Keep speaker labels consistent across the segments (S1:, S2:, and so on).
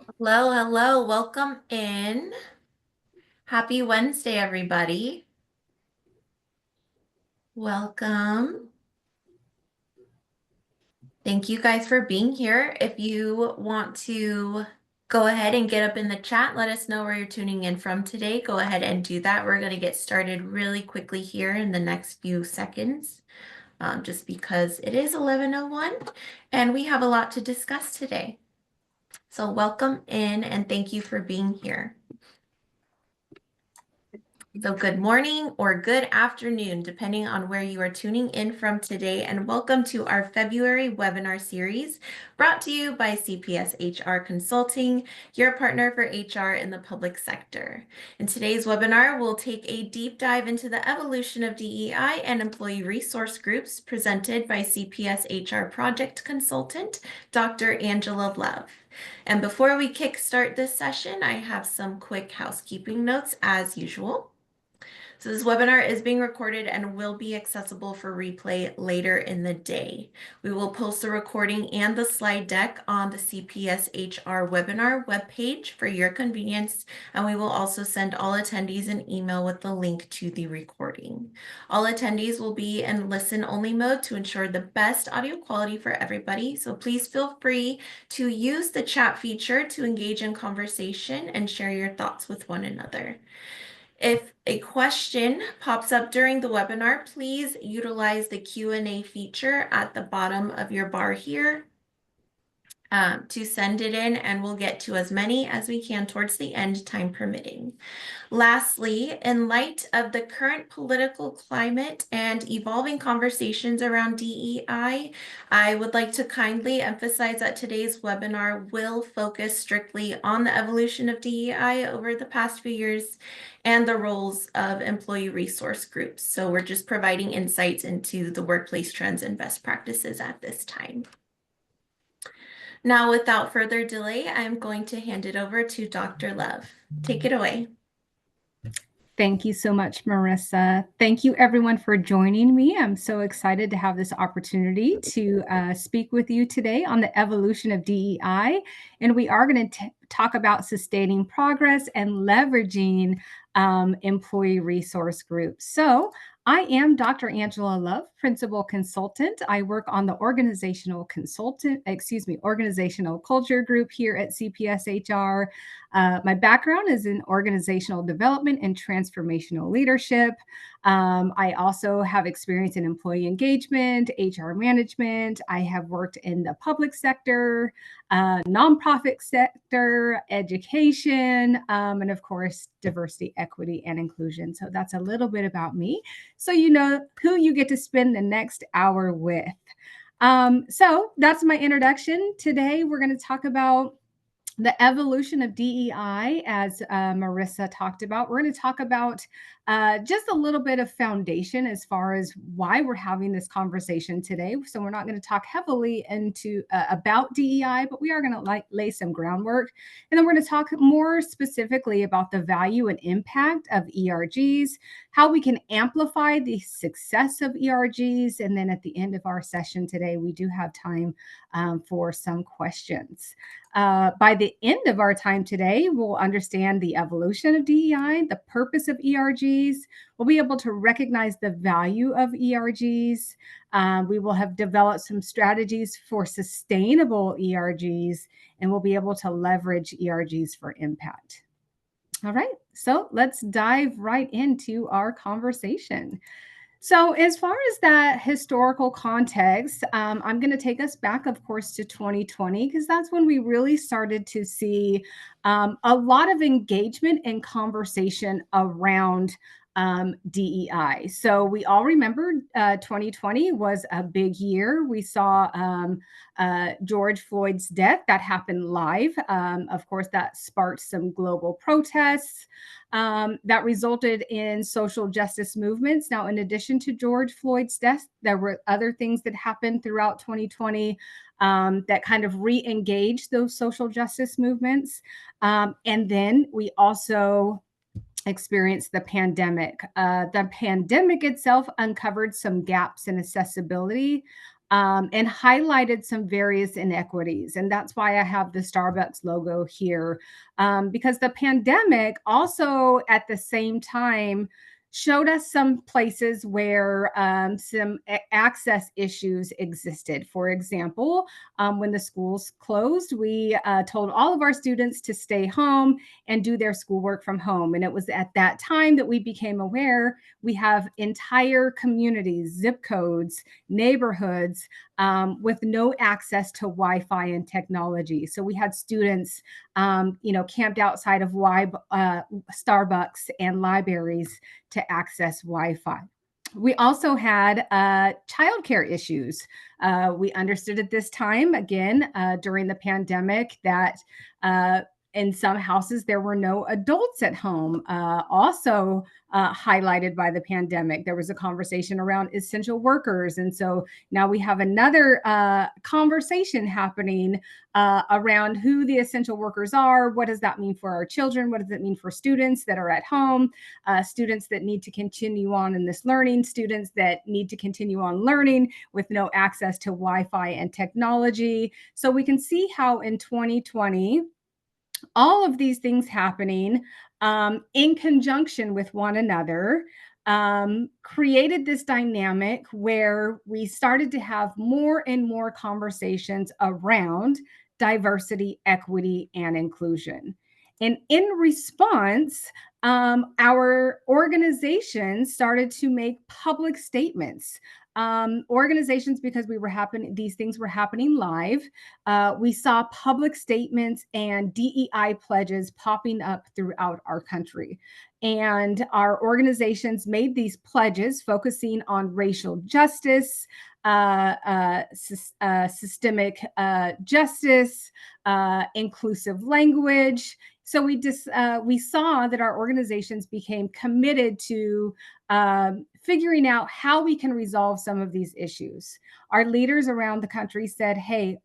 S1: Hello, hello. Welcome in. Happy Wednesday, everybody. Welcome. Thank you guys for being here. If you want to go ahead and get up in the chat, let us know where you're tuning in from today. Go ahead and do that. We're going to get started really quickly here in the next few seconds, just because it is 11:01 and we have a lot to discuss today. So welcome in and thank you for being here. So good morning or good afternoon, depending on where you are tuning in from today, and welcome to our February webinar series brought to you by CPS HR Consulting, your partner for HR in the public sector. In today's webinar, we'll take a deep dive into the evolution of DEI and employee resource groups presented by CPS HR project consultant, Dr. Angela Love. And before we kickstart this session, I have some quick housekeeping notes as usual. So this webinar is being recorded and will be accessible for replay later in the day. We will post the recording and the slide deck on the CPS HR webinar webpage for your convenience, and we will also send all attendees an email with the link to the recording. All attendees will be in listen-only mode to ensure the best audio quality for everybody, so please feel free to use the chat feature to engage in conversation and share your thoughts with one another. If a question pops up during the webinar, please utilize the Q&A feature at the bottom of your bar here to send it in, and we'll get to as many as we can towards the end, time permitting. Lastly, in light of the current political climate and evolving conversations around DEI, I would like to kindly emphasize that today's webinar will focus strictly on the evolution of DEI over the past few years and the roles of employee resource groups. So we're just providing insights into the workplace trends and best practices at this time. Now, without further delay, I'm going to hand it over to Dr. Love. Take it away.
S2: Thank you so much, Marissa. Thank you, everyone, for joining me. I'm so excited to have this opportunity to speak with you today on the evolution of DEI. And we are going to talk about sustaining progress and leveraging employee resource groups. So I am Dr. Angela Love, Principal Consultant. I work on the organizational culture group here at CPS HR. My background is in organizational development and transformational leadership. I also have experience in employee engagement, HR management. I have worked in the public sector, nonprofit sector, education, and of course, diversity, equity, and inclusion. So that's a little bit about me. So you know who you get to spend the next hour with. So that's my introduction. Today, we're going to talk about the evolution of DEI, as Marissa talked about. We're going to talk about just a little bit of foundation as far as why we're having this conversation today. So we're not going to talk heavily into about DEI, but we are going to lay some groundwork. And then we're going to talk more specifically about the value and impact of ERGs, how we can amplify the success of ERGs. And then at the end of our session today, we do have time for some questions. By the end of our time today, we'll understand the evolution of DEI, the purpose of ERGs. We'll be able to recognize the value of ERGs. We will have developed some strategies for sustainable ERGs, and we'll be able to leverage ERGs for impact. All right, so let's dive right into our conversation. So as far as that historical context, I'm going to take us back, of course, to 2020, because that's when we really started to see a lot of engagement and conversation around DEI. So we all remember 2020 was a big year. We saw George Floyd's death. That happened live. Of course, that sparked some global protests that resulted in social justice movements. Now, in addition to George Floyd's death, there were other things that happened throughout 2020 that kind of re-engaged those social justice movements. And then we also experienced the pandemic. The pandemic itself uncovered some gaps in accessibility and highlighted some various inequities. And that's why I have the Starbucks logo here, because the pandemic also at the same time showed us some places where some access issues existed. For example, when the schools closed, we told all of our students to stay home and do their schoolwork from home. And it was at that time that we became aware we have entire communities, zip codes, neighborhoods with no access to Wi-Fi and technology. So we had students, camped outside of Starbucks and libraries to access Wi-Fi. We also had childcare issues. We understood at this time, again, during the pandemic, that in some houses there were no adults at home. Also highlighted by the pandemic, there was a conversation around essential workers. And so now we have another conversation happening around who the essential workers are. What does that mean for our children? What does it mean for students that are at home? Students that need to continue on in this learning, students that need to continue on learning with no access to Wi-Fi and technology. So we can see how in 2020, all of these things happening in conjunction with one another created this dynamic where we started to have more and more conversations around diversity, equity, and inclusion. And in response, our organizations started to make public statements. Organizations, because these things were happening live, we saw public statements and DEI pledges popping up throughout our country. And our organizations made these pledges focusing on racial justice, systemic justice, inclusive language. So we saw that our organizations became committed to figuring out how we can resolve some of these issues. Our leaders around the country said, hey,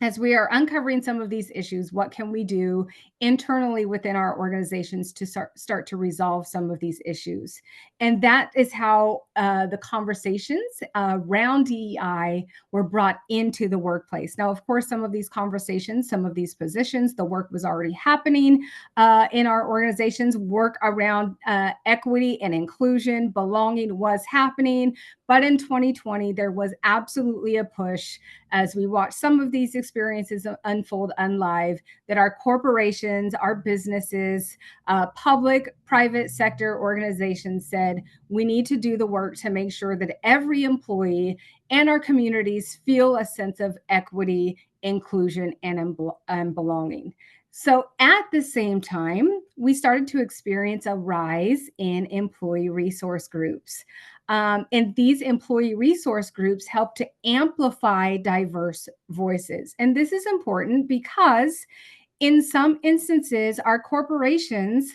S2: as we are uncovering some of these issues, what can we do internally within our organizations to start to resolve some of these issues? And that is how the conversations around DEI were brought into the workplace. Now, of course, some of these conversations, some of these positions, the work was already happening in our organizations. Work around equity and inclusion, belonging was happening. But in 2020, there was absolutely a push as we watched some of these experiences unfold unlive, that our corporations, our businesses, public, private sector organizations said, we need to do the work to make sure that every employee and our communities feel a sense of equity, inclusion, and belonging. So at the same time, we started to experience a rise in employee resource groups. And these employee resource groups help to amplify diverse voices. And this is important because in some instances, our corporations,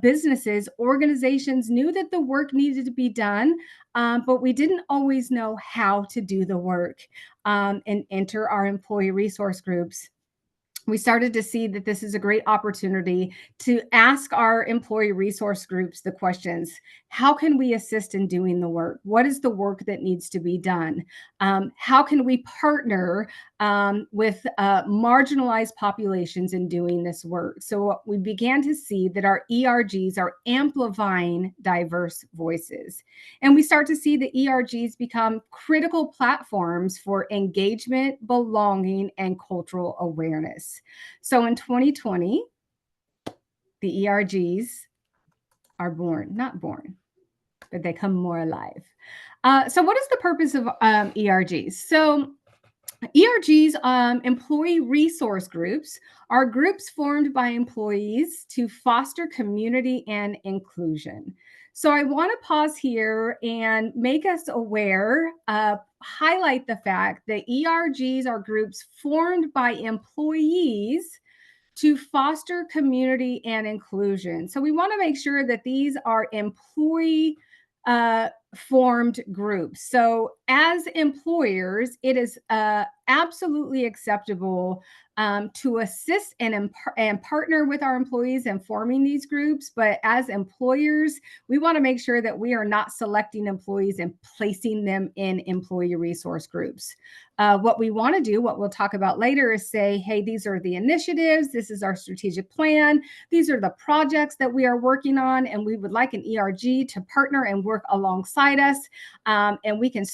S2: businesses, organizations knew that the work needed to be done, but we didn't always know how to do the work. And enter our employee resource groups. We started to see that this is a great opportunity to ask our employee resource groups the questions. How can we assist in doing the work? What is the work that needs to be done? How can we partner with marginalized populations in doing this work? So we began to see that our ERGs are amplifying diverse voices. And we start to see the ERGs become critical platforms for engagement, belonging, and cultural awareness. So in 2020, the ERGs are not born, but they come more alive. So what is the purpose of ERGs? So ERGs, employee resource groups, are groups formed by employees to foster community and inclusion. So I want to pause here and make us aware, highlight the fact that ERGs are groups formed by employees to foster community and inclusion. So we want to make sure that these are employee formed groups. So, as employers, it is absolutely acceptable to assist and partner with our employees in forming these groups. But as employers, we want to make sure that we are not selecting employees and placing them in employee resource groups. What we want to do, what we'll talk about later, is say, hey, these are the initiatives, this is our strategic plan, these are the projects that we are working on, and we would like an ERG to partner and work alongside us. And we can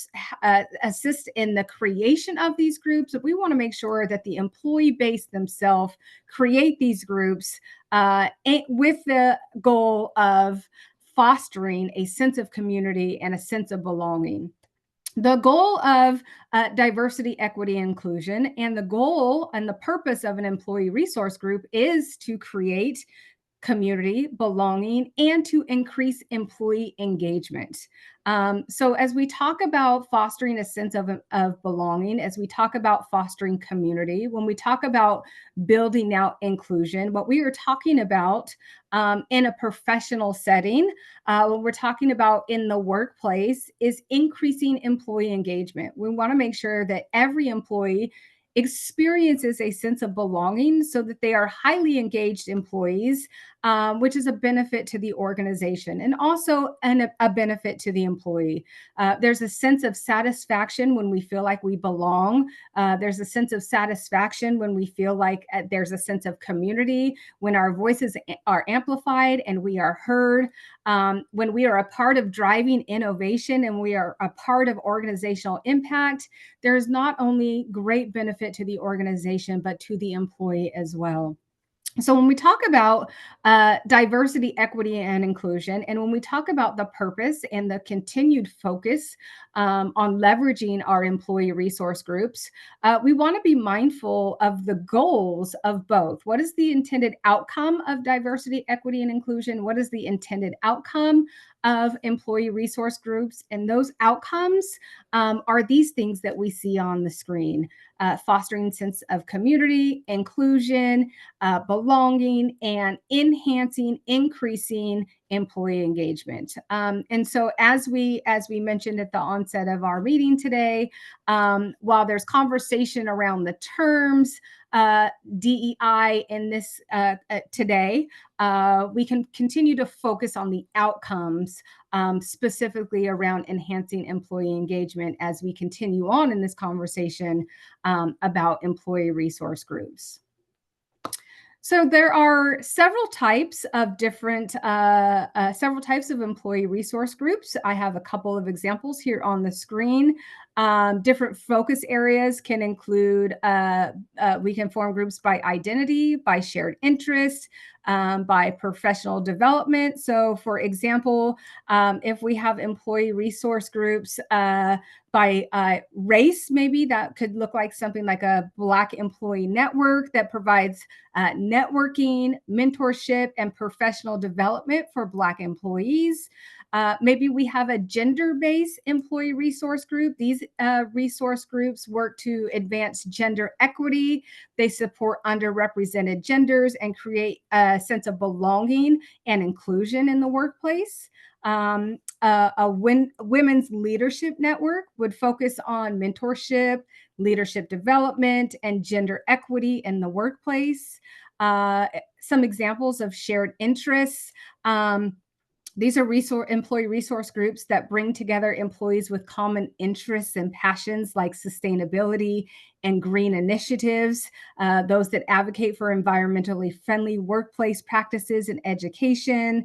S2: assist in the creation of these groups. But we want to make sure that the employee base themselves create these groups with the goal of fostering a sense of community and a sense of belonging. The goal of diversity, equity, and inclusion, and the goal and the purpose of an employee resource group is to create community, belonging, and to increase employee engagement. So, as we talk about fostering a sense of belonging, as we talk about fostering community, when we talk about building out inclusion, what we are talking about in a professional setting, when we're talking about in the workplace, is increasing employee engagement. We want to make sure that every employee experiences a sense of belonging so that they are highly engaged employees, which is a benefit to the organization and also a benefit to the employee. There's a sense of satisfaction when we feel like we belong. There's a sense of satisfaction when we feel like there's a sense of community, when our voices are amplified and we are heard, when we are a part of driving innovation and we are a part of organizational impact. There's not only great benefit to the organization, but to the employee as well. So when we talk about diversity, equity, and inclusion, and when we talk about the purpose and the continued focus on leveraging our employee resource groups, we want to be mindful of the goals of both. What is the intended outcome of diversity, equity, and inclusion? What is the intended outcome of employee resource groups? And those outcomes are these things that we see on the screen. Fostering sense of community, inclusion, belonging, and enhancing, increasing employee engagement. And so, as we mentioned at the onset of our meeting today, while there's conversation around the terms DEI in this today, we can continue to focus on the outcomes, specifically around enhancing employee engagement as we continue on in this conversation about employee resource groups. So there are several types of employee resource groups. I have a couple of examples here on the screen. Different focus areas can include, we can form groups by identity, by shared interest, by professional development. So for example, if we have employee resource groups by race, maybe that could look like something like a Black employee network that provides networking, mentorship, and professional development for Black employees. Maybe we have a gender-based employee resource group. These resource groups work to advance gender equity. They support underrepresented genders and create a sense of belonging and inclusion in the workplace. Women's leadership network would focus on mentorship, leadership development, and gender equity in the workplace. Some examples of shared interests. These are employee resource groups that bring together employees with common interests and passions like sustainability and green initiatives, those that advocate for environmentally friendly workplace practices and education,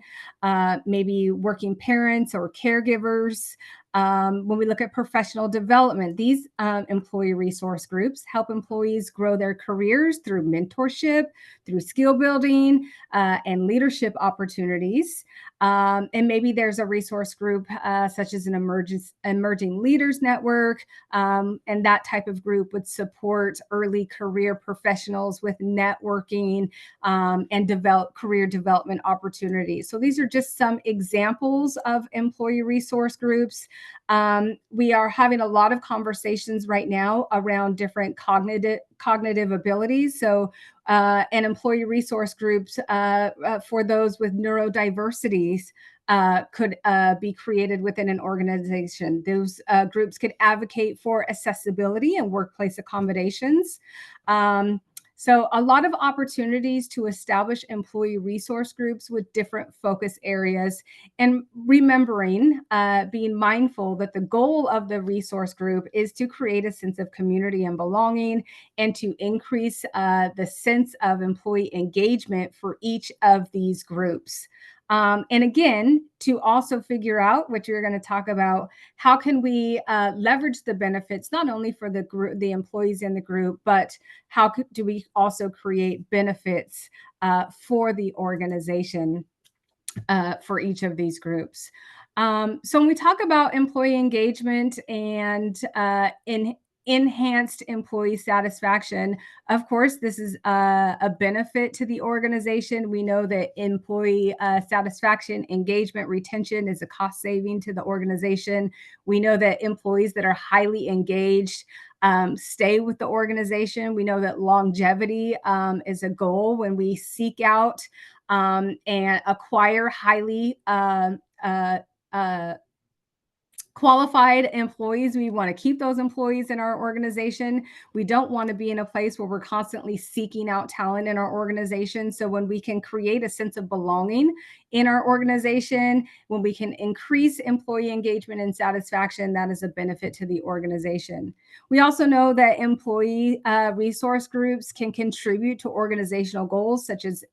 S2: maybe working parents or caregivers. When we look at professional development, these employee resource groups help employees grow their careers through mentorship, through skill building, and leadership opportunities. And maybe there's a resource group such as an emerging leaders network, and that type of group would support early career professionals with networking and career development opportunities. So these are just some examples of employee resource groups. We are having a lot of conversations right now around different cognitive abilities. So, and employee resource groups for those with neurodiversities could be created within an organization. Those groups could advocate for accessibility and workplace accommodations. So a lot of opportunities to establish employee resource groups with different focus areas, and remembering, being mindful that the goal of the resource group is to create a sense of community and belonging, and to increase the sense of employee engagement for each of these groups. And again, to also figure out what you're going to talk about, how can we leverage the benefits not only for the group, the employees in the group, but how do we also create benefits for the organization for each of these groups? So when we talk about employee engagement and enhanced employee satisfaction, of course, this is a benefit to the organization. We know that employee satisfaction, engagement, retention is a cost saving to the organization. We know that employees that are highly engaged stay with the organization. We know that longevity is a goal when we seek out and acquire highly qualified employees. We want to keep those employees in our organization. We don't want to be in a place where we're constantly seeking out talent in our organization. So when we can create a sense of belonging in our organization, when we can increase employee engagement and satisfaction, that is a benefit to the organization. We also know that employee resource groups can contribute to organizational goals such as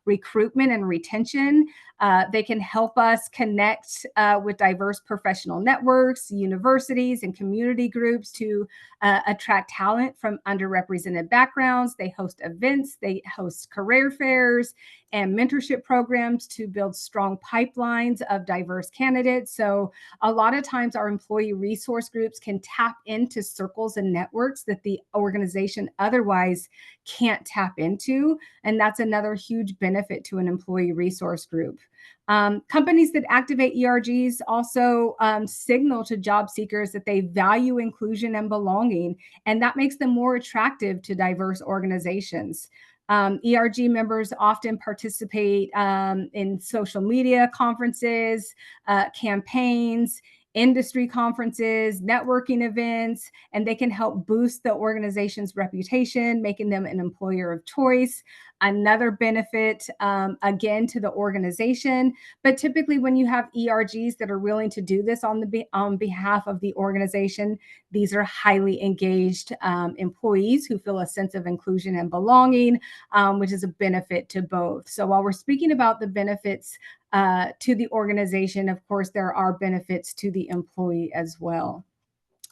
S2: recruitment and retention. They can help us connect with diverse professional networks, universities, and community groups to attract talent from underrepresented backgrounds. They host events, they host career fairs and mentorship programs to build strong pipelines of diverse candidates. So a lot of times our employee resource groups can tap into circles and networks that the organization otherwise can't tap into. And that's another huge benefit to an employee resource group. Companies that activate ERGs also signal to job seekers that they value inclusion and belonging, and that makes them more attractive to diverse organizations. ERG members often participate in social media conferences, campaigns, industry conferences, networking events, and they can help boost the organization's reputation, making them an employer of choice. Another benefit, again, to the organization. But typically, when you have ERGs that are willing to do this on behalf of the organization, these are highly engaged employees who feel a sense of inclusion and belonging, which is a benefit to both. So while we're speaking about the benefits to the organization, of course, there are benefits to the employee as well.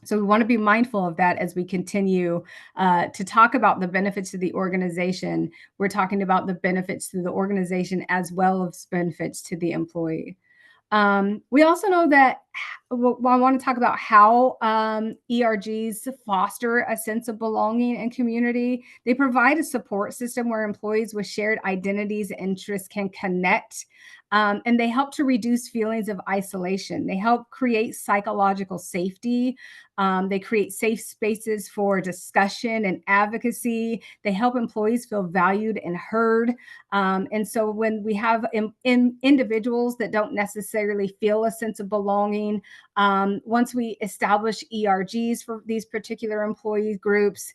S2: So we want to be mindful of that as we continue to talk about the benefits to the organization. We're talking about the benefits to the organization as well as benefits to the employee. We also know that I want to talk about how ERGs foster a sense of belonging and community. They provide a support system where employees with shared identities and interests can connect, and they help to reduce feelings of isolation. They help create psychological safety. They create safe spaces for discussion and advocacy. They help employees feel valued and heard. And so when we have individuals that don't necessarily feel a sense of belonging, once we establish ERGs for these particular employee groups,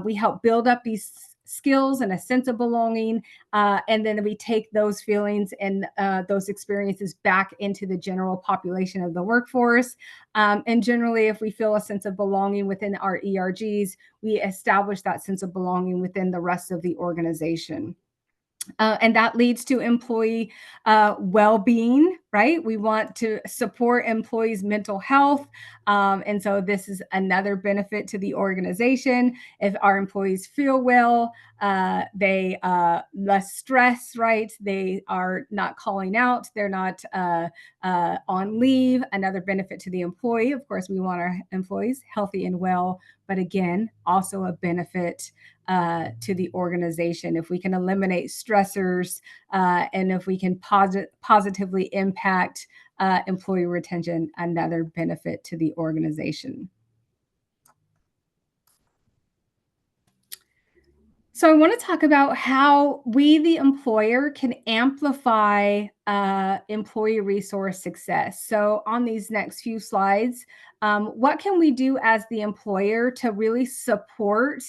S2: we help build up these skills and a sense of belonging, and then we take those feelings and those experiences back into the general population of the workforce. And generally, if we feel a sense of belonging within our ERGs, we establish that sense of belonging within the rest of the organization. And that leads to employee well-being, right? We want to support employees' mental health. And so this is another benefit to the organization. If our employees feel well, they less stress, right? They are not calling out. They're not on leave. Another benefit to the employee. Of course, we want our employees healthy and well, but again, also a benefit to the organization. If we can eliminate stressors and if we can positively impact employee retention, another benefit to the organization. So I want to talk about how we, the employer, can amplify employee resource success. So on these next few slides, what can we do as the employer to really support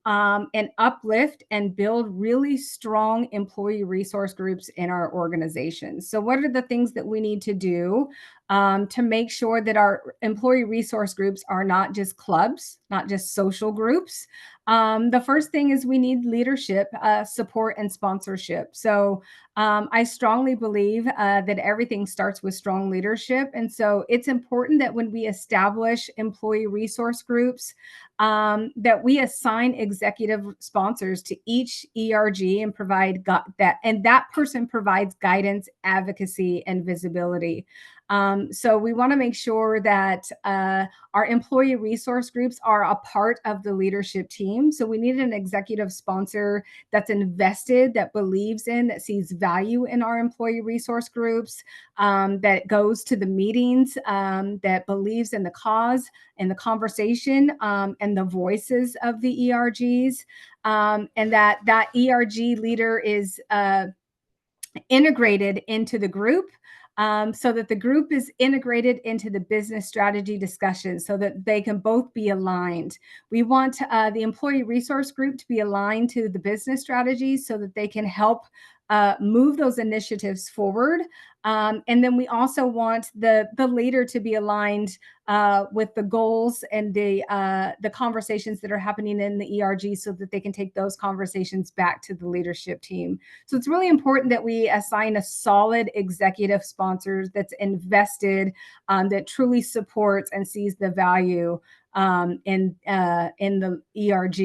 S2: and uplift and build really strong employee resource groups in our organizations? So what are the things that we need to do to make sure that our employee resource groups are not just clubs, not just social groups? The first thing is we need leadership, support, and sponsorship. So I strongly believe that everything starts with strong leadership. And so it's important that when we establish employee resource groups, that we assign executive sponsors to each ERG and provide that, and that person provides guidance, advocacy, and visibility. So we want to make sure that our employee resource groups are a part of the leadership team. So we need an executive sponsor that's invested, that believes in, that sees value in our employee resource groups, that goes to the meetings, that believes in the cause and the conversation and the voices of the ERGs, and that ERG leader is integrated into the group, so that the group is integrated into the business strategy discussion so that they can both be aligned. We want the employee resource group to be aligned to the business strategies so that they can help move those initiatives forward. And then we also want the leader to be aligned with the goals and the conversations that are happening in the ERG so that they can take those conversations back to the leadership team. So it's really important that we assign a solid executive sponsor that's invested, that truly supports and sees the value in the ERG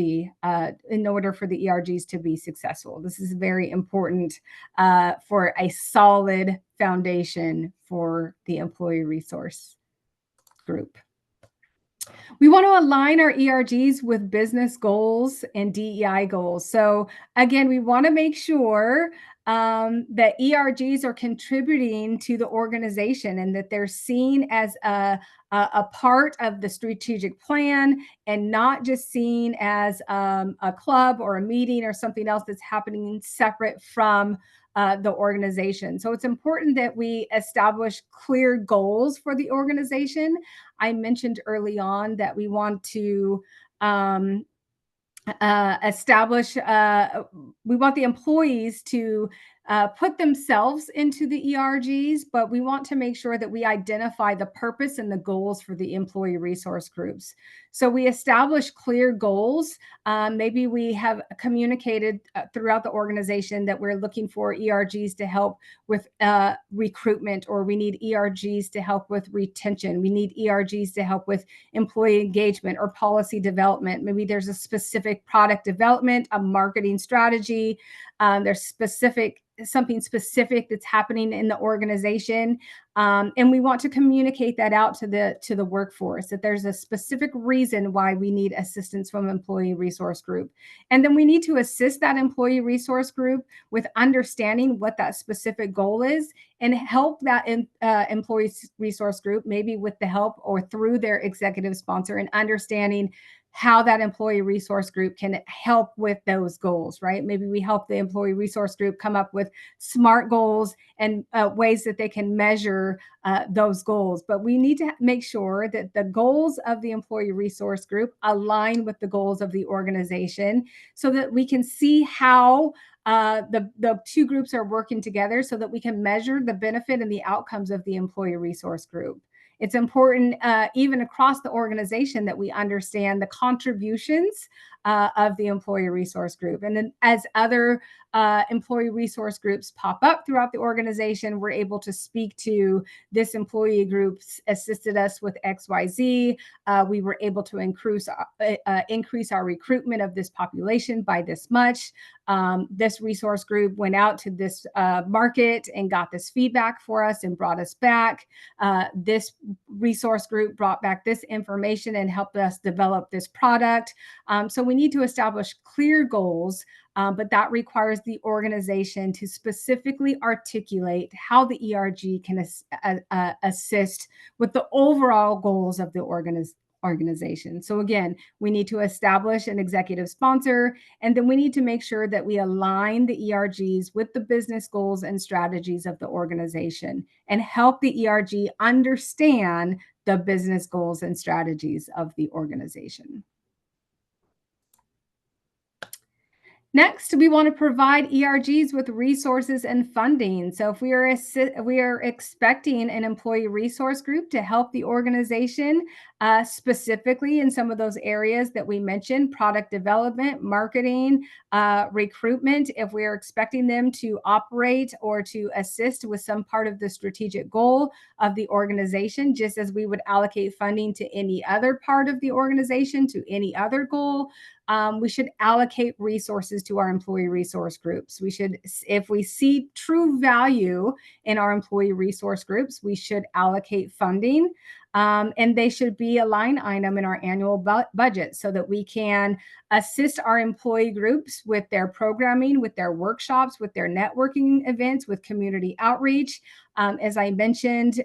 S2: in order for the ERGs to be successful. This is very important for a solid foundation for the employee resource group. We want to align our ERGs with business goals and DEI goals. So again, we want to make sure that ERGs are contributing to the organization and that they're seen as a part of the strategic plan and not just seen as a club or a meeting or something else that's happening separate from the organization. So it's important that we establish clear goals for the organization. I mentioned early on that we want to establish, we want the employees to put themselves into the ERGs, but we want to make sure that we identify the purpose and the goals for the employee resource groups. So we establish clear goals. Maybe we have communicated throughout the organization that we're looking for ERGs to help with recruitment, or we need ERGs to help with retention. We need ERGs to help with employee engagement or policy development. Maybe there's a specific product development, a marketing strategy. There's something specific that's happening in the organization. And we want to communicate that out to the workforce, that there's a specific reason why we need assistance from employee resource group. And then we need to assist that employee resource group with understanding what that specific goal is and help that employee resource group, maybe with the help or through their executive sponsor, and understanding how that employee resource group can help with those goals, right? Maybe we help the employee resource group come up with SMART goals and ways that they can measure those goals. But we need to make sure that the goals of the employee resource group align with the goals of the organization so that we can see how the two groups are working together so that we can measure the benefit and the outcomes of the employee resource group. It's important, even across the organization, that we understand the contributions of the employee resource group. And then as other employee resource groups pop up throughout the organization, we're able to speak to this employee group assisted us with XYZ. We were able to increase our recruitment of this population by this much. This resource group went out to this market and got this feedback for us and brought us back. This resource group brought back this information and helped us develop this product. So we need to establish clear goals but that requires the organization to specifically articulate how the ERG can assist with the overall goals of the organization. So again, we need to establish an executive sponsor, and then we need to make sure that we align the ERGs with the business goals and strategies of the organization and help the ERG understand the business goals and strategies of the organization. Next, we want to provide ERGs with resources and funding. So if we are expecting an employee resource group to help the organization, specifically in some of those areas that we mentioned, product development, marketing, recruitment, if we are expecting them to operate or to assist with some part of the strategic goal of the organization, just as we would allocate funding to any other part of the organization, to any other goal, we should allocate resources to our employee resource groups. We should, if we see true value in our employee resource groups, we should allocate funding, and they should be a line item in our annual budget so that we can assist our employee groups with their programming, with their workshops, with their networking events, with community outreach. As I mentioned,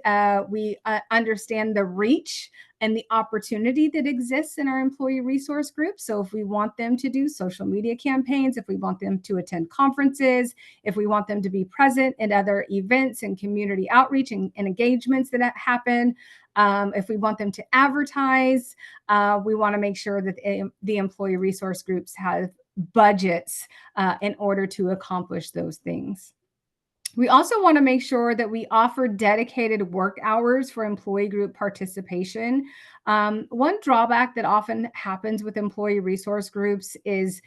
S2: we understand the reach and the opportunity that exists in our employee resource groups. So if we want them to do social media campaigns, if we want them to attend conferences, if we want them to be present in other events and community outreach and engagements that happen, if we want them to advertise, we want to make sure that the employee resource groups have budgets in order to accomplish those things. We also want to make sure that we offer dedicated work hours for employee group participation. One drawback that often happens with employee resource groups is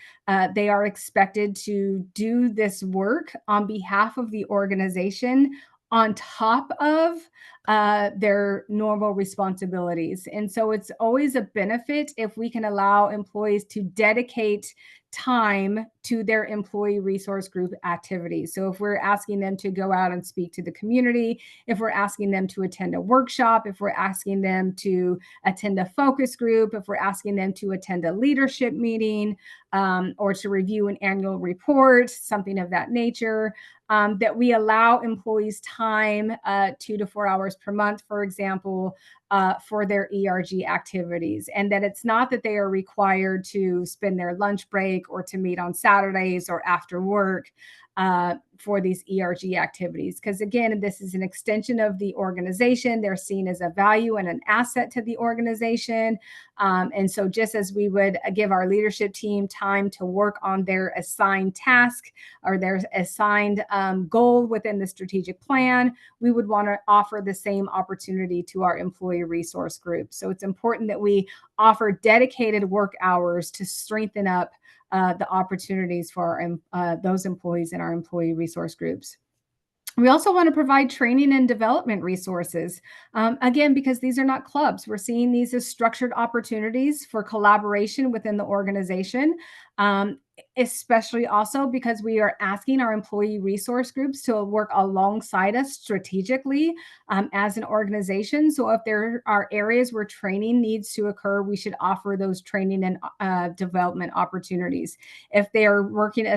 S2: they are expected to do this work on behalf of the organization on top of their normal responsibilities. And so it's always a benefit if we can allow employees to dedicate time to their employee resource group activities. So if we're asking them to go out and speak to the community, if we're asking them to attend a workshop, if we're asking them to attend a focus group, if we're asking them to attend a leadership meeting, or to review an annual report, something of that nature, that we allow employees time, 2 to 4 hours per month, for example, for their ERG activities. And that it's not that they are required to spend their lunch break or to meet on Saturdays or after work for these ERG activities. Because again, this is an extension of the organization. They're seen as a value and an asset to the organization. And so just as we would give our leadership team time to work on their assigned task or their assigned goal within the strategic plan, we would want to offer the same opportunity to our employee resource group. So it's important that we offer dedicated work hours to strengthen up the opportunities for those employees in our employee resource groups. We also want to provide training and development resources. Again, because these are not clubs, we're seeing these as structured opportunities for collaboration within the organization, especially also because we are asking our employee resource groups to work alongside us strategically as an organization. So if there are areas where training needs to occur, we should offer those training and development opportunities. If they are working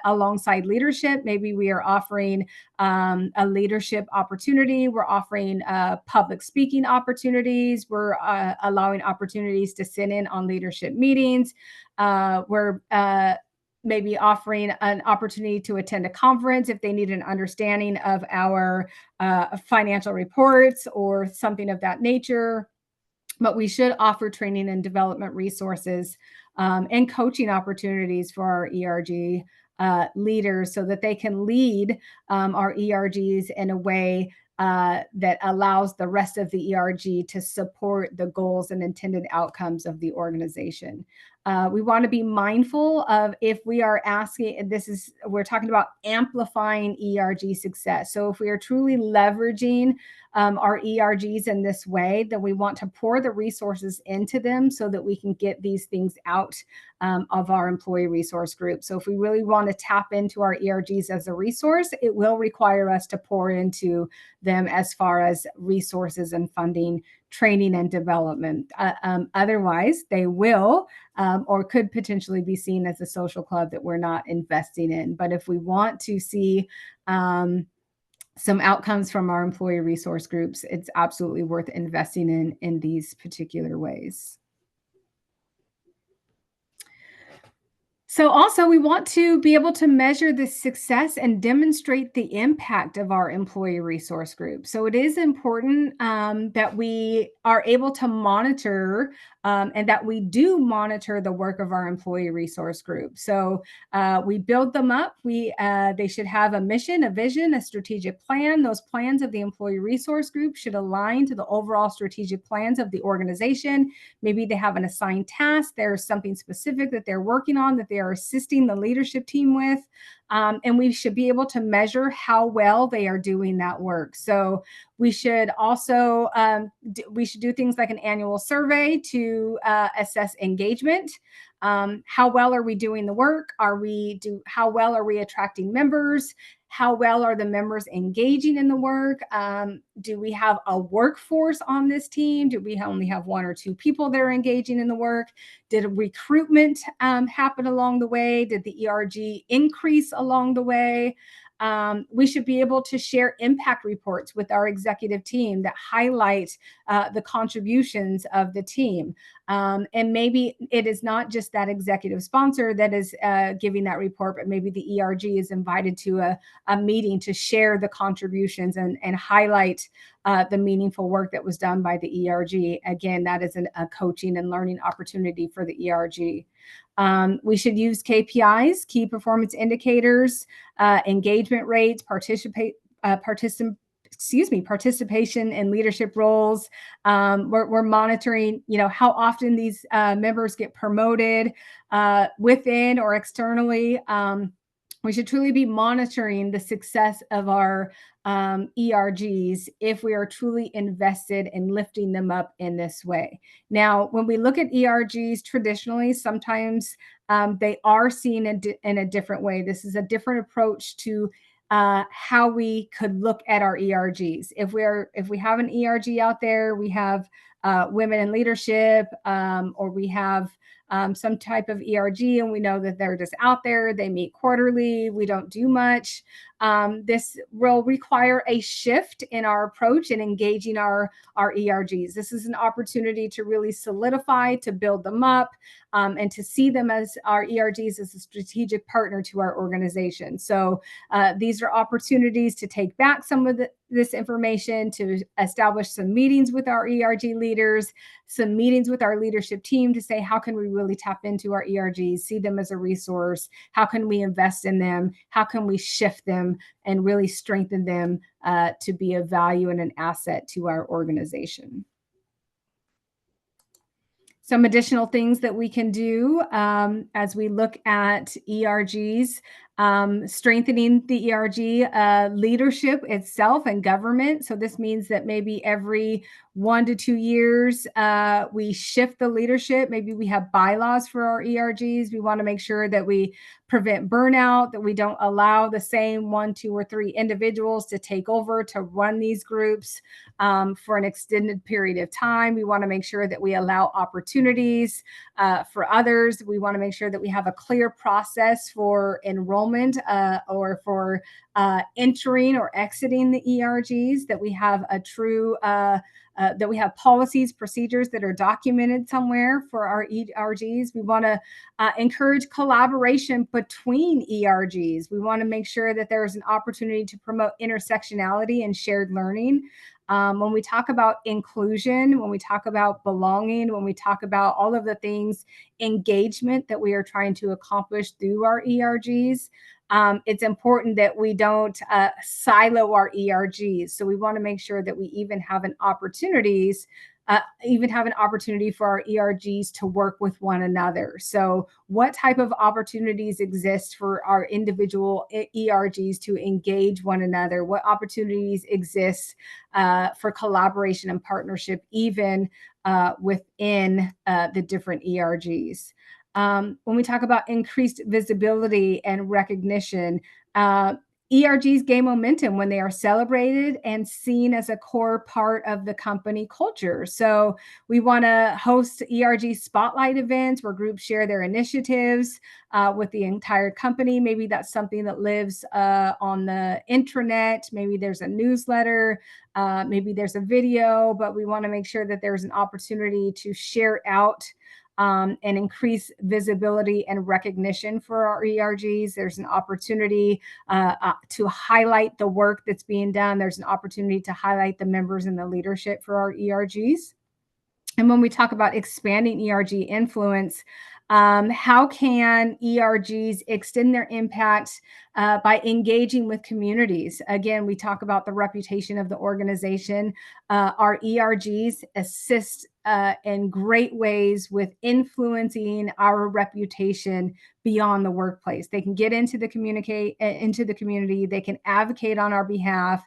S2: alongside leadership, maybe we are offering a leadership opportunity. We're offering public speaking opportunities. We're allowing opportunities to sit in on leadership meetings. We're maybe offering an opportunity to attend a conference if they need an understanding of our financial reports or something of that nature. But we should offer training and development resources and coaching opportunities for our ERG leaders so that they can lead our ERGs in a way that allows the rest of the ERG to support the goals and intended outcomes of the organization. We want to be mindful of if we are asking, we're talking about amplifying ERG success. So if we are truly leveraging our ERGs in this way, then we want to pour the resources into them so that we can get these things out of our employee resource group. So if we really want to tap into our ERGs as a resource, it will require us to pour into them as far as resources and funding training and development. Otherwise, they will or could potentially be seen as a social club that we're not investing in. But if we want to see some outcomes from our employee resource groups, it's absolutely worth investing in these particular ways. So also we want to be able to measure the success and demonstrate the impact of our employee resource group. So it is important that we are able to monitor and that we do monitor the work of our employee resource group. So we build them up. They should have a mission, a vision, a strategic plan. Those plans of the employee resource group should align to the overall strategic plans of the organization. Maybe they have an assigned task. There's something specific that they're working on that they are assisting the leadership team with. And we should be able to measure how well they are doing that work. So we should also, we should do things like an annual survey to assess engagement. How well are we doing the work? How well are we attracting members? How well are the members engaging in the work? Do we have a workforce on this team? Do we only have one or two people that are engaging in the work? Did recruitment happen along the way? Did the ERG increase along the way? We should be able to share impact reports with our executive team that highlight the contributions of the team. And maybe it is not just that executive sponsor that is giving that report, but maybe the ERG is invited to a meeting to share the contributions and highlight the meaningful work that was done by the ERG. Again, that is a coaching and learning opportunity for the ERG. We should use KPIs, key performance indicators, engagement rates, participation in leadership roles. We're monitoring, how often these members get promoted within or externally. We should truly be monitoring the success of our ERGs if we are truly invested in lifting them up in this way. Now, when we look at ERGs traditionally, sometimes they are seen in a different way. This is a different approach to how we could look at our ERGs. If we have an ERG out there, we have women in leadership, or we have some type of ERG, and we know that they're just out there. They meet quarterly. We don't do much. This will require a shift in our approach in engaging our ERGs. This is an opportunity to really solidify, to build them up, and to see them as our ERGs as a strategic partner to our organization. So these are opportunities to take back some of this information, to establish some meetings with our ERG leaders, some meetings with our leadership team to say, how can we really tap into our ERGs, see them as a resource? How can we invest in them? How can we shift them and really strengthen them to be a value and an asset to our organization? Some additional things that we can do as we look at ERGs, strengthening the ERG leadership itself and government. So this means that maybe every 1 to 2 years, we shift the leadership. Maybe we have bylaws for our ERGs. We want to make sure that we prevent burnout, that we don't allow the same 1, 2, or 3 individuals to take over to run these groups for an extended period of time. We want to make sure that we allow opportunities for others. We want to make sure that we have a clear process for enrollment or for entering or exiting the ERGs, that we have a true that we have policies, procedures that are documented somewhere for our ERGs. We want to encourage collaboration between ERGs. We want to make sure that there's an opportunity to promote intersectionality and shared learning. When we talk about inclusion, when we talk about belonging, when we talk about all of the things, engagement that we are trying to accomplish through our ERGs, it's important that we don't silo our ERGs. So we want to make sure that we even have an opportunity for our ERGs to work with one another. So what type of opportunities exist for our individual ERGs to engage one another? What opportunities exist for collaboration and partnership, even within the different ERGs? When we talk about increased visibility and recognition, ERGs gain momentum when they are celebrated and seen as a core part of the company culture. So we want to host ERG spotlight events where groups share their initiatives with the entire company. Maybe that's something that lives on the intranet. Maybe there's a newsletter. Maybe there's a video, but we want to make sure that there's an opportunity to share out and increase visibility and recognition for our ERGs. There's an opportunity to highlight the work that's being done. There's an opportunity to highlight the members and the leadership for our ERGs. And when we talk about expanding ERG influence, how can ERGs extend their impact by engaging with communities? Again, we talk about the reputation of the organization. Our ERGs assist in great ways with influencing our reputation beyond the workplace. They can get into the community. They can advocate on our behalf.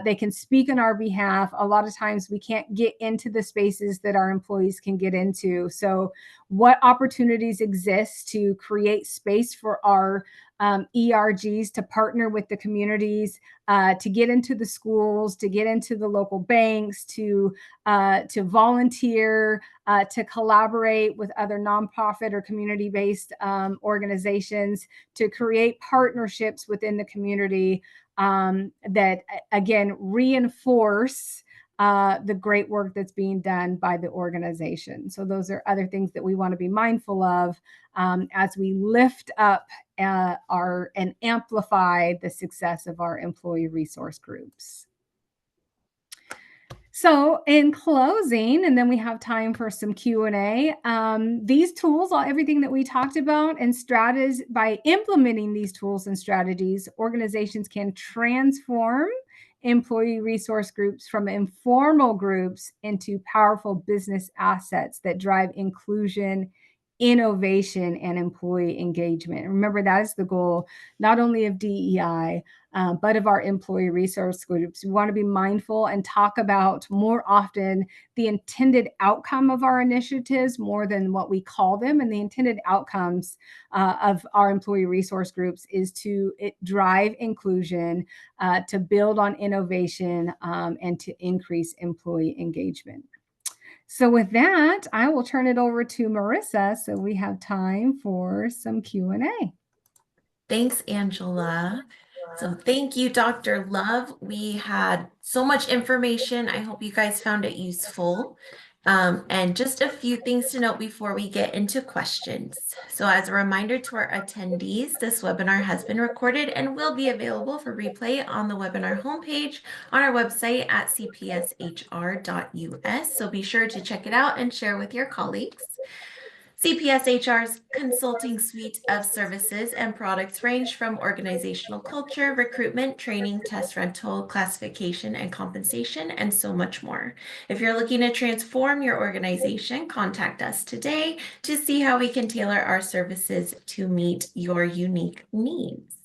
S2: They can speak on our behalf. A lot of times we can't get into the spaces that our employees can get into. So what opportunities exist to create space for our ERGs to partner with the communities, to get into the schools, to get into the local banks, to volunteer, to collaborate with other nonprofit or community-based organizations, to create partnerships within the community that, again, reinforce the great work that's being done by the organization. So those are other things that we want to be mindful of as we lift up and amplify the success of our employee resource groups. So in closing, and then we have time for some Q&A, these tools, everything that we talked about and strategies, by implementing these tools and strategies, organizations can transform employee resource groups from informal groups into powerful business assets that drive inclusion, innovation, and employee engagement. And remember, that is the goal, not only of DEI, but of our employee resource groups. We want to be mindful and talk about more often the intended outcome of our initiatives more than what we call them. And the intended outcomes of our employee resource groups is to drive inclusion, to build on innovation, and to increase employee engagement. So with that, I will turn it over to Marissa so we have time for some Q&A.
S1: Thanks, Angela. So thank you, Dr. Love. We had so much information. I hope you guys found it useful. And just a few things to note before we get into questions. So as a reminder to our attendees, this webinar has been recorded and will be available for replay on the webinar homepage on our website at cpshr.us. So be sure to check it out and share with your colleagues. CPSHR's consulting suite of services and products range from organizational culture, recruitment, training, test rental, classification, and compensation, and so much more. If you're looking to transform your organization, contact us today to see how we can tailor our services to meet your unique needs.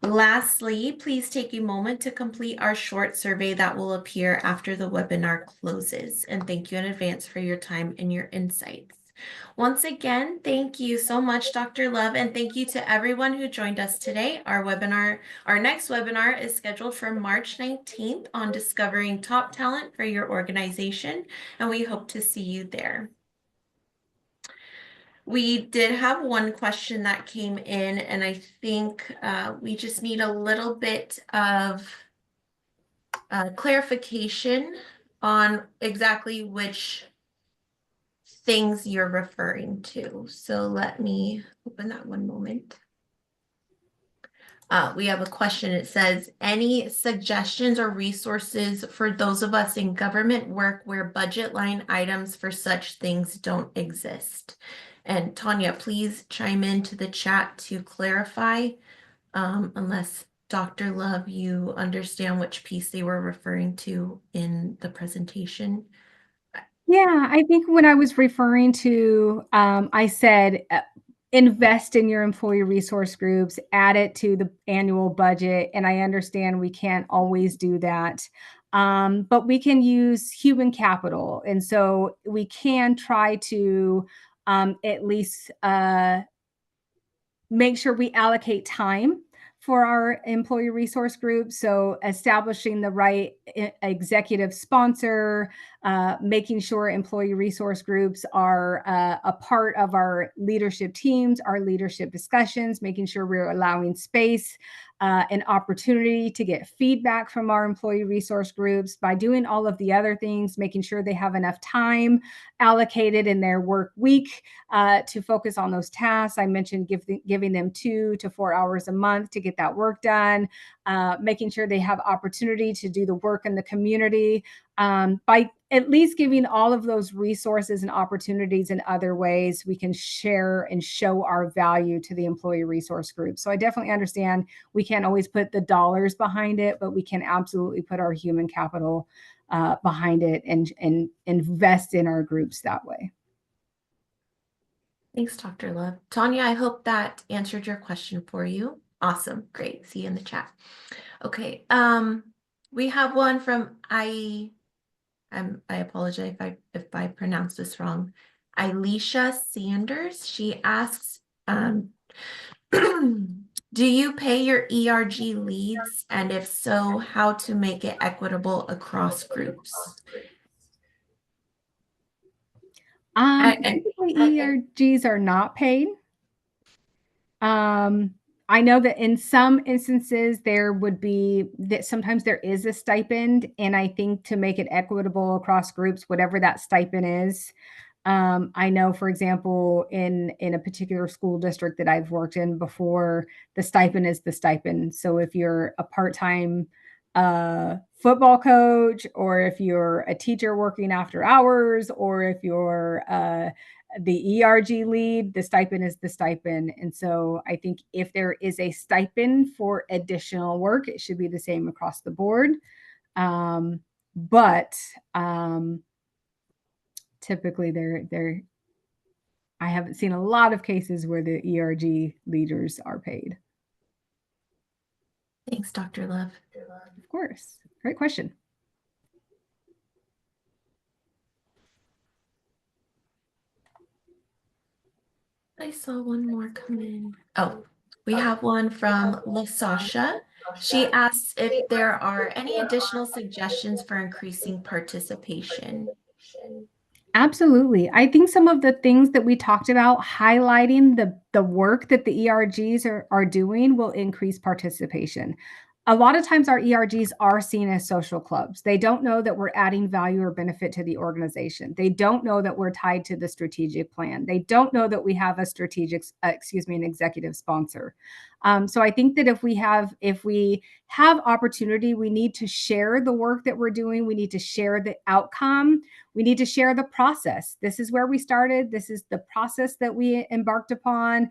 S1: Lastly, please take a moment to complete our short survey that will appear after the webinar closes. And thank you in advance for your time and your insights. Once again, thank you so much, Dr. Love, and thank you to everyone who joined us today. Our next webinar is scheduled for March 19th on discovering top talent for your organization, and we hope to see you there. We did have one question that came in, and I think we just need a little bit of clarification on exactly which things you're referring to. So let me open that one moment. We have a question. It says, any suggestions or resources for those of us in government work where budget line items for such things don't exist? And Tanya, please chime into the chat to clarify, unless Dr. Love, you understand which piece they were referring to in the presentation.
S2: Yeah, I think when I was referring to, I said, invest in your employee resource groups, add it to the annual budget. And I understand we can't always do that. But we can use human capital. And so we can try to at least make sure we allocate time for our employee resource group. So establishing the right executive sponsor, making sure employee resource groups are a part of our leadership teams, our leadership discussions, making sure we're allowing space, an opportunity to get feedback from our employee resource groups by doing all of the other things, making sure they have enough time allocated in their work week to focus on those tasks. I mentioned giving them 2 to 4 hours a month to get that work done, making sure they have opportunity to do the work in the community, by at least giving all of those resources and opportunities in other ways we can share and show our value to the employee resource group. So I definitely understand we can't always put the dollars behind it, but we can absolutely put our human capital behind it and invest in our groups that way.
S1: Thanks, Dr. Love. Tanya, I hope that answered your question for you. Awesome. Great. See you in the chat. Okay. We have one from I apologize if I pronounce this wrong. Elisha Sanders. She asks, do you pay your ERG leads? And if so, how to make it equitable across groups?
S2: Typically ERGs are not paid. I know that in some instances there would be that sometimes there is a stipend, and I think to make it equitable across groups, whatever that stipend is. I know, for example, in a particular school district that I've worked in before, the stipend is the stipend. So if you're a part-time football coach, or if you're a teacher working after hours, or if you're the ERG lead, the stipend is the stipend. And so I think if there is a stipend for additional work, it should be the same across the board. But typically I haven't seen a lot of cases where the ERG leaders are paid.
S1: Thanks, Dr. Love.
S2: Of course. Great question.
S1: I saw one more come in. Oh, we have one from LaSasha. She asks if there are any additional suggestions for increasing participation.
S2: Absolutely. I think some of the things that we talked about, highlighting the work that the ERGs are doing, will increase participation. A lot of times our ERGs are seen as social clubs. They don't know that we're adding value or benefit to the organization. They don't know that we're tied to the strategic plan. They don't know that we have a an executive sponsor. So I think that if we have opportunity, we need to share the work that we're doing. We need to share the outcome. We need to share the process. This is where we started. This is the process that we embarked upon.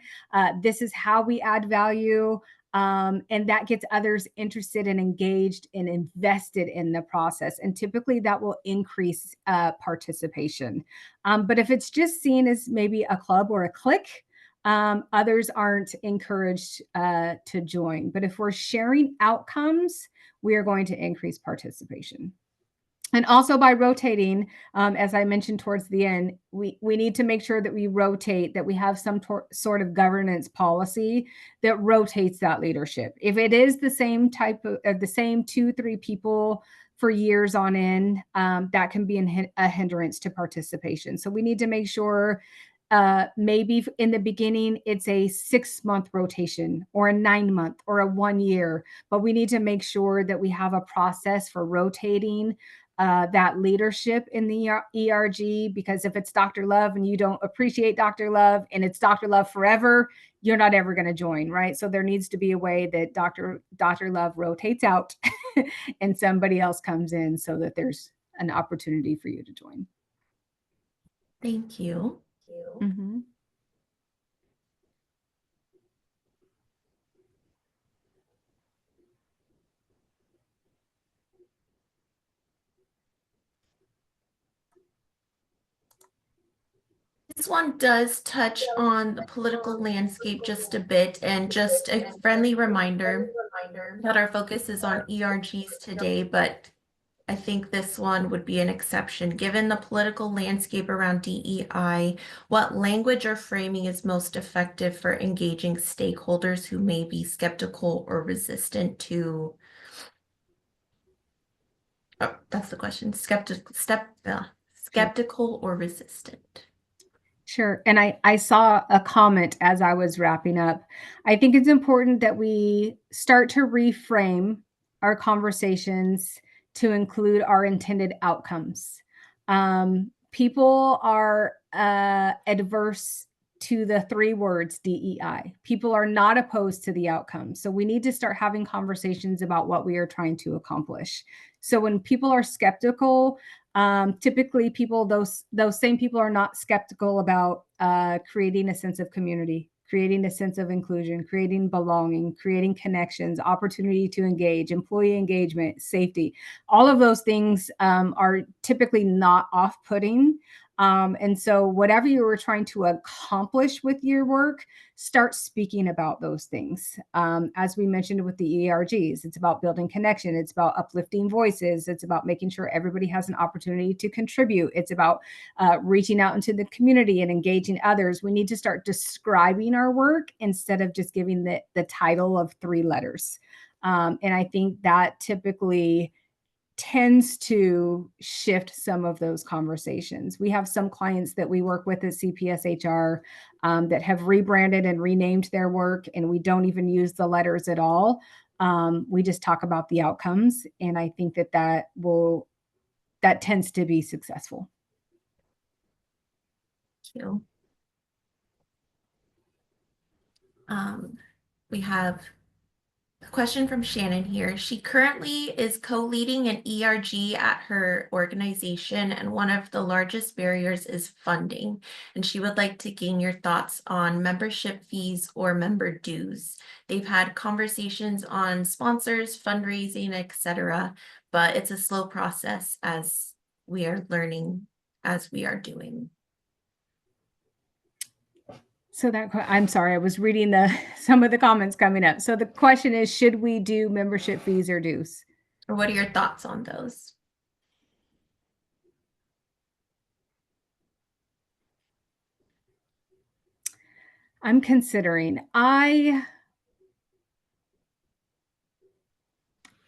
S2: This is how we add value. And that gets others interested and engaged and invested in the process. And typically that will increase participation. But if it's just seen as maybe a club or a clique, others aren't encouraged to join. But if we're sharing outcomes, we are going to increase participation. And also by rotating, as I mentioned towards the end, we need to make sure that we rotate, that we have some sort of governance policy that rotates that leadership. If it is the same type of the same 2-3 people for years on end, that can be a hindrance to participation. So we need to make sure maybe in the beginning it's a 6-month rotation or a 9-month or a 1 year, but we need to make sure that we have a process for rotating that leadership in the ERG, because if it's Dr. Love and you don't appreciate Dr. Love and it's Dr. Love forever, you're not ever going to join, right? So there needs to be a way that Dr. Love rotates out and somebody else comes in so that there's an opportunity for you to join.
S1: Thank you.
S2: Mm-hmm.
S1: This one does touch on the political landscape just a bit, and just a friendly reminder that our focus is on ERGs today, but I think this one would be an exception. Given the political landscape around DEI, what language or framing is most effective for engaging stakeholders who may be skeptical or resistant to, oh, that's the question, skeptical or resistant?
S2: Sure. And I saw a comment as I was wrapping up. I think it's important that we start to reframe our conversations to include our intended outcomes. People are adverse to the three words DEI. People are not opposed to the outcome. So we need to start having conversations about what we are trying to accomplish. So when people are skeptical, typically those same people are not skeptical about creating a sense of community, creating a sense of inclusion, creating belonging, creating connections, opportunity to engage, employee engagement, safety. All of those things are typically not off-putting. And so whatever you were trying to accomplish with your work, start speaking about those things. As we mentioned with the ERGs, it's about building connection. It's about uplifting voices. It's about making sure everybody has an opportunity to contribute. It's about reaching out into the community and engaging others. We need to start describing our work instead of just giving the title of 3 letters. And I think that typically tends to shift some of those conversations. We have some clients that we work with at CPSHR that have rebranded and renamed their work, and we don't even use the letters at all. We just talk about the outcomes, and I think that tends to be successful.
S1: Thank you. We have a question from Shannon here. She currently is co-leading an ERG at her organization, and one of the largest barriers is funding. And she would like to gain your thoughts on membership fees or member dues. They've had conversations on sponsors, fundraising, etc., but it's a slow process as we are learning as we are doing.
S2: So I'm sorry, I was reading some of the comments coming up. So the question is, should we do membership fees or dues?
S1: Or what are your thoughts on those?
S2: I'm considering. I'm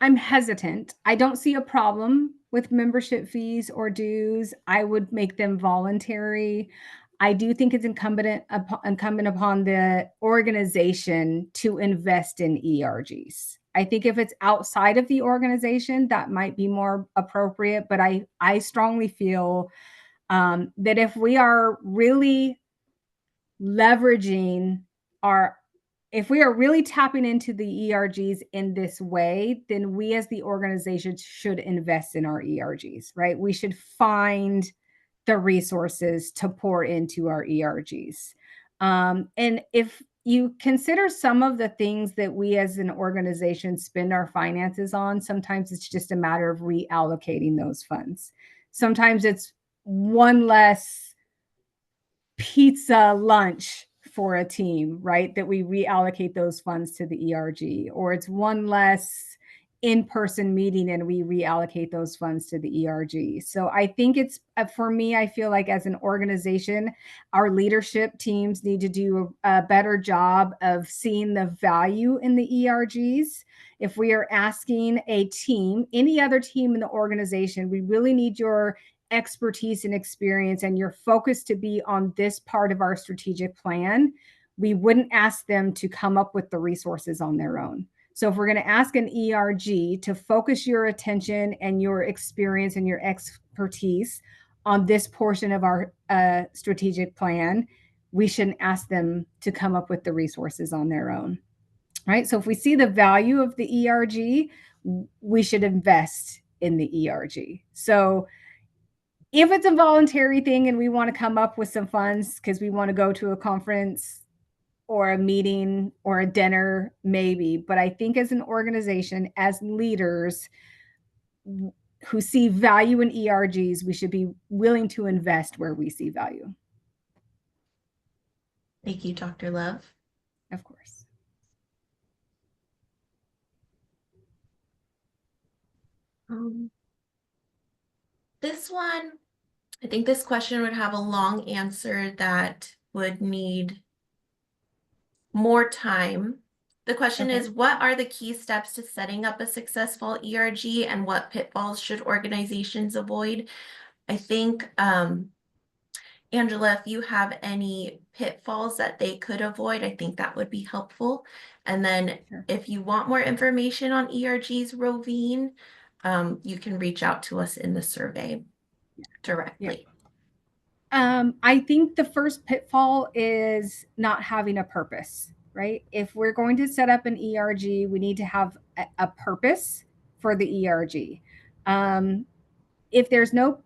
S2: hesitant. I don't see a problem with membership fees or dues. I would make them voluntary. I do think it's incumbent upon the organization to invest in ERGs. I think if it's outside of the organization, that might be more appropriate. But I strongly feel that if we are really leveraging our if we are really tapping into the ERGs in this way, then we as the organization should invest in our ERGs, right? We should find the resources to pour into our ERGs. And if you consider some of the things that we as an organization spend our finances on, sometimes it's just a matter of reallocating those funds. Sometimes it's one less pizza lunch for a team, right? That we reallocate those funds to the ERG, or it's one less in-person meeting and we reallocate those funds to the ERG. So I think it's for me, I feel like as an organization, our leadership teams need to do a better job of seeing the value in the ERGs. If we are asking a team, any other team in the organization, we really need your expertise and experience and your focus to be on this part of our strategic plan, we wouldn't ask them to come up with the resources on their own. So if we're going to ask an ERG to focus your attention and your experience and your expertise on this portion of our strategic plan, we shouldn't ask them to come up with the resources on their own. Right? So if we see the value of the ERG, we should invest in the ERG. So if it's a voluntary thing and we want to come up with some funds because we want to go to a conference or a meeting or a dinner, maybe. But I think as an organization, as leaders who see value in ERGs, we should be willing to invest where we see value.
S1: Thank you, Dr. Love.
S2: Of course.
S1: Um, This one, I think this question would have a long answer that would need more time. The question
S2: Okay.
S1: is, what are the key steps to setting up a successful ERG and what pitfalls should organizations avoid? I think, Angela, if you have any pitfalls that they could avoid, I think that would be helpful. And then
S2: Sure.
S1: if you want more information on ERGs, Rovine, you can reach out to us in the survey
S2: Yeah.
S1: directly.
S2: I think the first pitfall is not having a purpose, right? If we're going to set up an ERG, we need to have a purpose for the ERG. Um, if there's no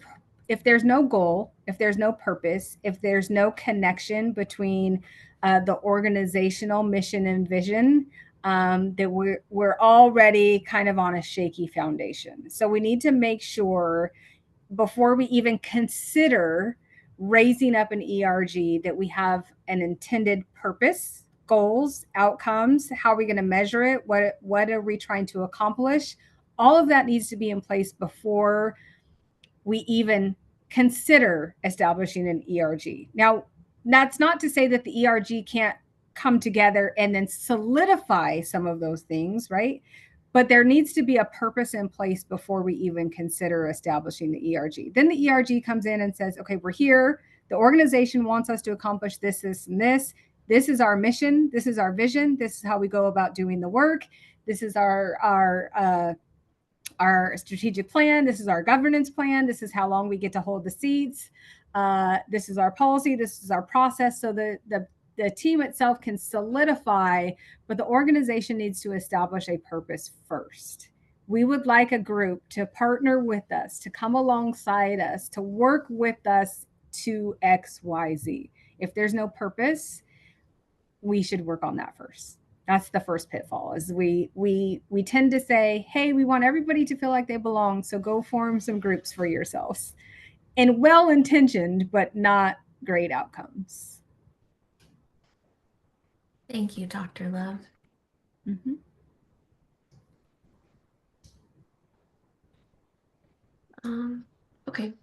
S2: goal, if there's no purpose, if there's no connection between the organizational mission and vision, that we're already kind of on a shaky foundation. So we need to make sure before we even consider raising up an ERG that we have an intended purpose, goals, outcomes, how are we going to measure it, what are we trying to accomplish. All of that needs to be in place before we even consider establishing an ERG. Now, that's not to say that the ERG can't come together and then solidify some of those things, right? But there needs to be a purpose in place before we even consider establishing the ERG. Then the ERG comes in and says, okay, we're here. The organization wants us to accomplish this, this, and this. This is our mission. This is our vision. This is how we go about doing the work. This is our strategic plan. This is our governance plan. This is how long we get to hold the seats. This is our policy. This is our process. So the team itself can solidify, but the organization needs to establish a purpose first. We would like a group to partner with us, to come alongside us, to work with us to XYZ. If there's no purpose, we should work on that first. That's the first pitfall is we tend to say, hey, we want everybody to feel like they belong, so go form some groups for yourselves. And well-intentioned, but not great outcomes.
S1: Thank you, Dr. Love.
S2: Mm-hmm.
S1: Okay,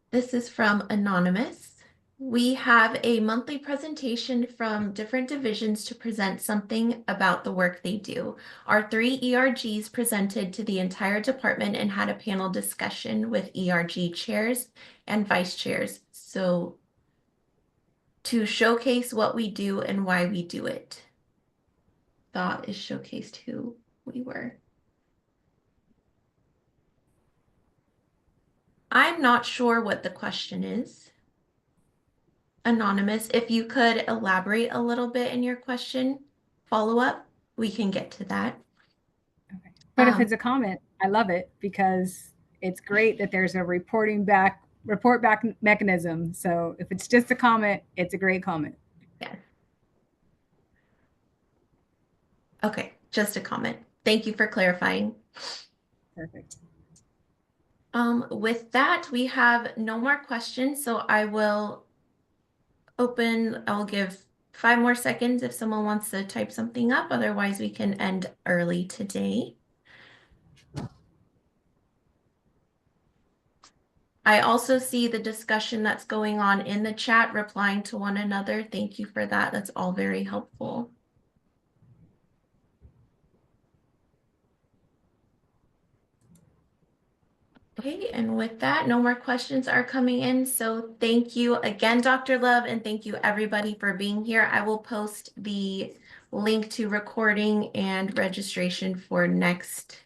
S1: this is from Anonymous. We have a monthly presentation from different divisions to present something about the work they do. Our 3 ERGs presented to the entire department and had a panel discussion with ERG chairs and vice chairs. So to showcase what we do and why we do it. Thought is showcased who we were. I'm not sure what the question is. Anonymous, if you could elaborate a little bit in your question, follow up, we can get to that.
S2: Okay. But if it's a comment, I love it because it's great that there's a report back mechanism. So if it's just a comment, it's a great comment.
S1: Yes. Okay, just a comment. Thank you for clarifying.
S2: Perfect.
S1: With that, we have no more questions, so I'll give 5 more seconds if someone wants to type something up. Otherwise, we can end early today. I also see the discussion that's going on in the chat, replying to one another. Thank you for that. That's all very helpful. Okay, and with that, no more questions are coming in. So thank you again, Dr. Love, and thank you everybody for being here. I will post the link to recording and registration for next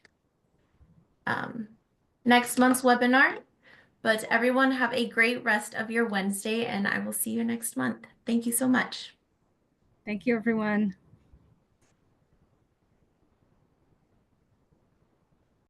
S1: month's webinar. But everyone have a great rest of your Wednesday, and I will see you next month. Thank you so much.
S2: Thank you, everyone.